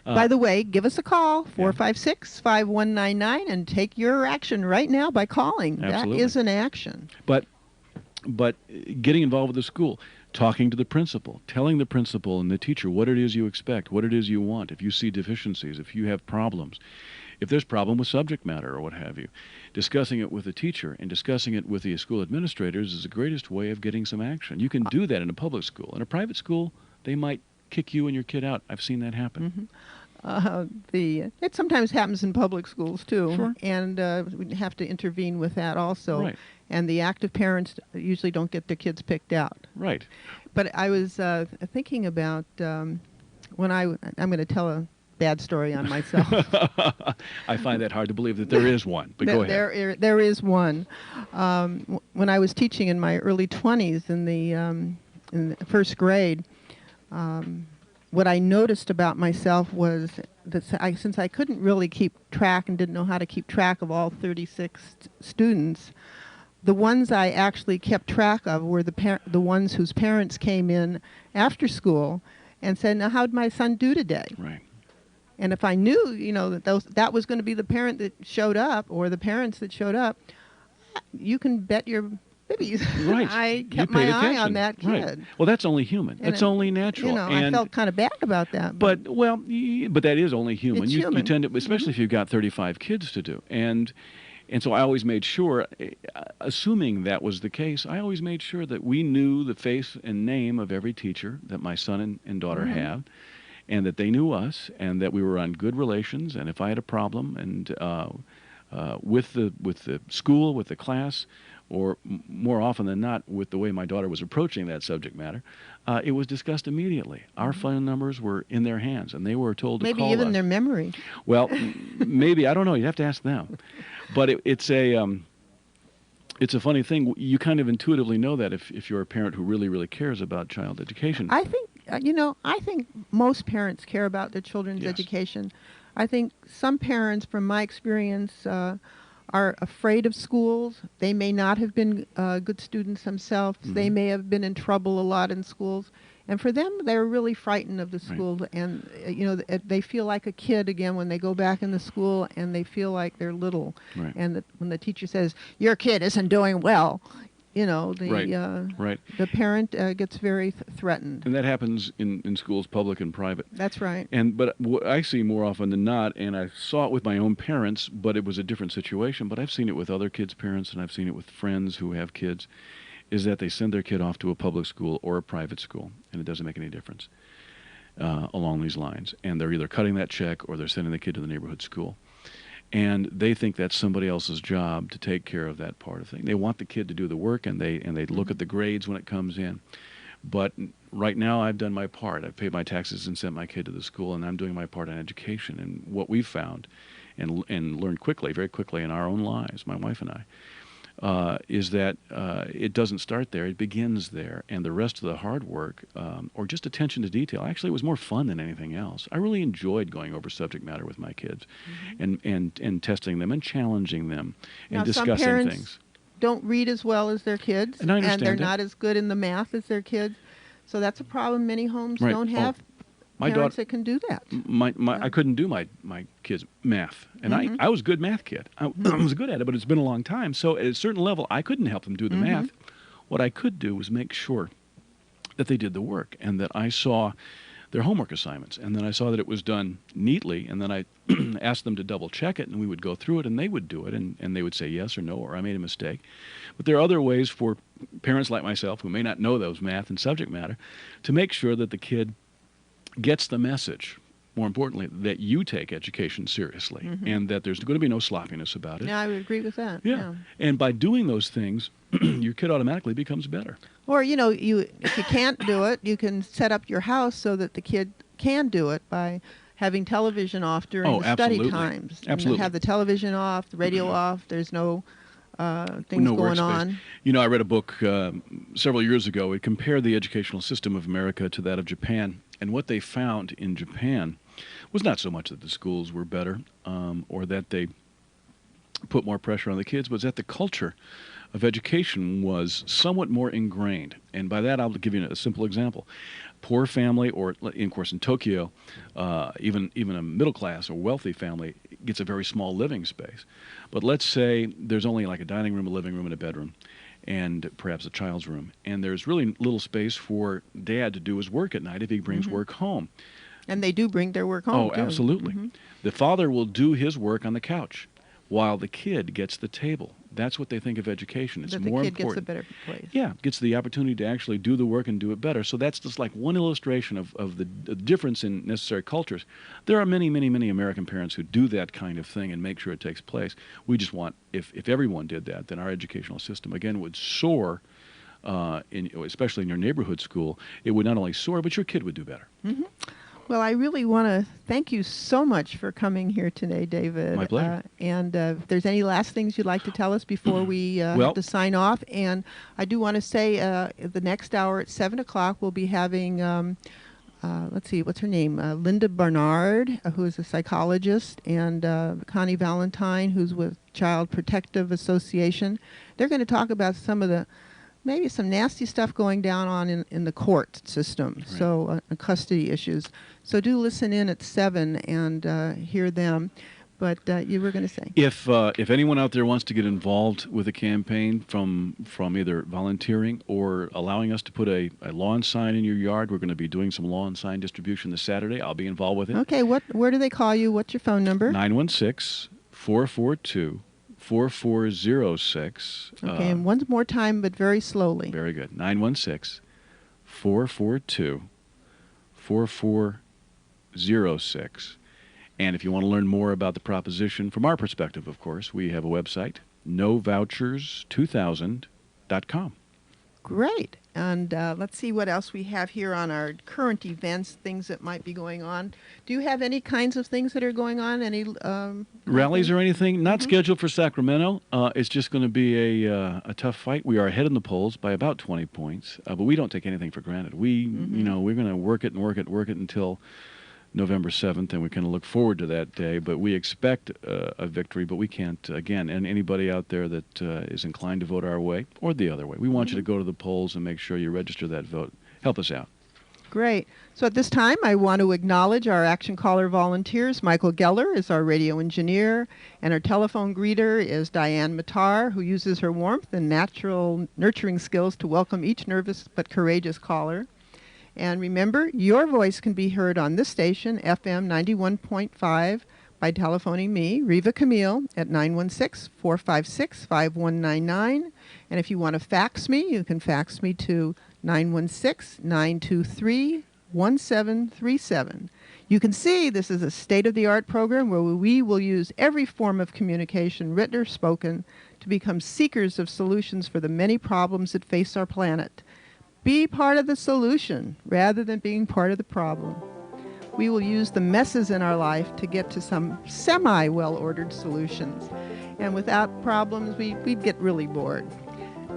[SPEAKER 1] By the way, give us a call, 456-5199, and take your action right now by calling.
[SPEAKER 14] Absolutely.
[SPEAKER 1] That is an action.
[SPEAKER 14] But getting involved with the school, talking to the principal, telling the principal and the teacher what it is you expect, what it is you want, if you see deficiencies, if you have problems, if there's problem with subject matter or what have you. Discussing it with the teacher and discussing it with the school administrators is the greatest way of getting some action. You can do that in a public school. In a private school, they might kick you and your kid out. I've seen that happen.
[SPEAKER 1] It sometimes happens in public schools too,
[SPEAKER 14] Sure.
[SPEAKER 1] and we have to intervene with that also.
[SPEAKER 14] Right.
[SPEAKER 1] And the active parents usually don't get their kids picked out.
[SPEAKER 14] Right.
[SPEAKER 1] But I was thinking about when I'm going to tell a bad story on myself.
[SPEAKER 14] I find that hard to believe that there is one, but go ahead.
[SPEAKER 1] There is one. When I was teaching in my early 20s in the first grade, what I noticed about myself was that since I couldn't really keep track and didn't know how to keep track of all 36 students, the ones I actually kept track of were the ones whose parents came in after school and said, "Now, how'd my son do today?"
[SPEAKER 14] Right.
[SPEAKER 1] And if I knew, that was going to be the parent that showed up or the parents that showed up, you can bet your babies.
[SPEAKER 14] Right.
[SPEAKER 1] I kept my eye on that kid.
[SPEAKER 14] Right. Well, that's only human. That's only natural.
[SPEAKER 1] I felt kind of bad about that.
[SPEAKER 14] But that is only human.
[SPEAKER 1] It's
[SPEAKER 14] you
[SPEAKER 1] human.
[SPEAKER 14] tend to, especially if you've got 35 kids to do. And so I always made sure, assuming that was the case, I always made sure that we knew the face and name of every teacher that my son and daughter have, and that they knew us, and that we were on good relations. And if I had a problem, and with the school, with the class, or more often than not with the way my daughter was approaching that subject matter, it was discussed immediately. Our phone numbers were in their hands, and they were told to call us.
[SPEAKER 1] Maybe even their memory.
[SPEAKER 14] Well, maybe. I don't know. You'd have to ask them. But it's a funny thing. You kind of intuitively know that if you're a parent who really, really cares about child education.
[SPEAKER 1] I think, I think most parents care about their children's education. I think some parents, from my experience, are afraid of schools. They may not have been good students themselves. They may have been in trouble a lot in schools. And for them, they're really frightened of the school. Right. And, they feel like a kid again when they go back in the school, and they feel like they're little.
[SPEAKER 14] Right.
[SPEAKER 1] And when the teacher says, "Your kid isn't doing well," the parent gets very threatened.
[SPEAKER 14] And that happens in schools, public and private.
[SPEAKER 1] That's right.
[SPEAKER 14] But what I see more often than not, and I saw it with my own parents, but it was a different situation, but I've seen it with other kids' parents, and I've seen it with friends who have kids, is that they send their kid off to a public school or a private school, and it doesn't make any difference along these lines. And they're either cutting that check or they're sending the kid to the neighborhood school. And they think that's somebody else's job to take care of that part of thing. They want the kid to do the work, and they look at the grades when it comes in. But right now, I've done my part. I've paid my taxes and sent my kid to the school, and I'm doing my part on education. And what we've found, and learned quickly, very quickly in our own lives, my wife and I, is that it doesn't start there. It begins there. And the rest of the hard work, or just attention to detail, actually it was more fun than anything else. I really enjoyed going over subject matter with my kids and testing them and challenging them and discussing
[SPEAKER 1] some parents
[SPEAKER 14] things.
[SPEAKER 1] Don't read as well as their kids,
[SPEAKER 14] and I understand
[SPEAKER 1] they're
[SPEAKER 14] that.
[SPEAKER 1] Not as good in the math as their kids. So that's a problem. Many homes don't have
[SPEAKER 14] my
[SPEAKER 1] parents
[SPEAKER 14] daughter,
[SPEAKER 1] that can do that.
[SPEAKER 14] I couldn't do my kids' math, and I was a good math kid. I was good at it, but it's been a long time. So at a certain level, I couldn't help them do the math. What I could do was make sure that they did the work, and that I saw their homework assignments, and then I saw that it was done neatly, and then I asked them to double check it, and we would go through it, and they would do it, and they would say yes or no, or I made a mistake. But there are other ways for parents like myself who may not know those math and subject matter to make sure that the kid gets the message more importantly, that you take education seriously and that there's going to be no sloppiness about it.
[SPEAKER 1] Yeah, I would agree with that.
[SPEAKER 14] Yeah. And by doing those things, your kid automatically becomes better.
[SPEAKER 1] Or, if you can't do it, you can set up your house so that the kid can do it by having television off during the study times.
[SPEAKER 14] Absolutely.
[SPEAKER 1] Have the television off, the radio off. There's no things going on.
[SPEAKER 14] I read a book several years ago. It compared the educational system of America to that of Japan. And what they found in Japan was not so much that the schools were better or that they put more pressure on the kids, but that the culture of education was somewhat more ingrained. And by that, I'll give you a simple example. Poor family, or of course in Tokyo, even a middle class or wealthy family gets a very small living space. But let's say there's only like a dining room, a living room, and a bedroom, and perhaps a child's room. And there's really little space for dad to do his work at night if he brings work home.
[SPEAKER 1] And they do bring their work home, too.
[SPEAKER 14] Absolutely. The father will do his work on the couch while the kid gets the table. That's what they think of education. It's more important.
[SPEAKER 1] The kid gets a better place.
[SPEAKER 14] Yeah, gets the opportunity to actually do the work and do it better. So that's just like one illustration of the difference in necessary cultures. There are many, many, many American parents who do that kind of thing and make sure it takes place. We just want, if everyone did that, then our educational system, again, would soar, especially in your neighborhood school. It would not only soar, but your kid would do better.
[SPEAKER 1] Well, I really want to thank you so much for coming here today, David.
[SPEAKER 14] My pleasure.
[SPEAKER 1] And if there's any last things you'd like to tell us before we have to sign off. And I do want to say the next hour at 7 o'clock we'll be having, let's see, what's her name? Linda Barnard, who is a psychologist, and Connie Valentine, who's with Child Protective Association. They're going to talk about maybe some nasty stuff going down on in the court system, so custody issues. So do listen in at 7 and hear them. But you were going to say?
[SPEAKER 14] If anyone out there wants to get involved with a campaign from either volunteering or allowing us to put a lawn sign in your yard, we're going to be doing some lawn sign distribution this Saturday. I'll be involved with it.
[SPEAKER 1] Okay, where do they call you? What's your phone number?
[SPEAKER 14] 916-442-4406.
[SPEAKER 1] Okay, and one more time, but very slowly.
[SPEAKER 14] Very good. 916-442-4406. And if you want to learn more about the proposition, from our perspective, of course, we have a website, novouchers2000.com.
[SPEAKER 1] Great. And let's see what else we have here on our current events, things that might be going on. Do you have any kinds of things that are going on? Any
[SPEAKER 14] rallies or anything? Not scheduled for Sacramento. It's just going to be a tough fight. We are ahead in the polls by about 20 points, but we don't take anything for granted. We're going to work it until November 7th, and we kind of look forward to that day. But we expect a victory, but we can't, again, and anybody out there that is inclined to vote our way or the other way, we want you to go to the polls and make sure you register that vote. Help us out.
[SPEAKER 1] Great. So at this time, I want to acknowledge our Action Caller volunteers. Michael Geller is our radio engineer, and our telephone greeter is Diane Matar, who uses her warmth and natural nurturing skills to welcome each nervous but courageous caller. And remember, your voice can be heard on this station, FM 91.5, by telephoning me, Reva Camiel, at 916-456-5199. And if you want to fax me, you can fax me to 916-923-1737. You can see this is a state-of-the-art program where we will use every form of communication, written or spoken, to become seekers of solutions for the many problems that face our planet. Be part of the solution rather than being part of the problem. We will use the messes in our life to get to some semi-well-ordered solutions. And without problems, we'd get really bored.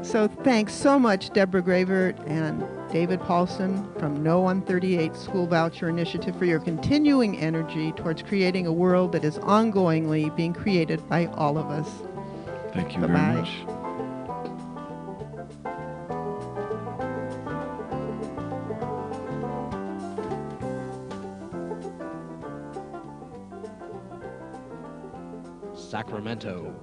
[SPEAKER 1] So thanks so much, Debra Gravert and David Paulson from No 138 School Voucher Initiative, for your continuing energy towards creating a world that is ongoingly being created by all of us.
[SPEAKER 14] Thank you
[SPEAKER 1] Bye-bye.
[SPEAKER 14] very much.
[SPEAKER 4] Sacramento.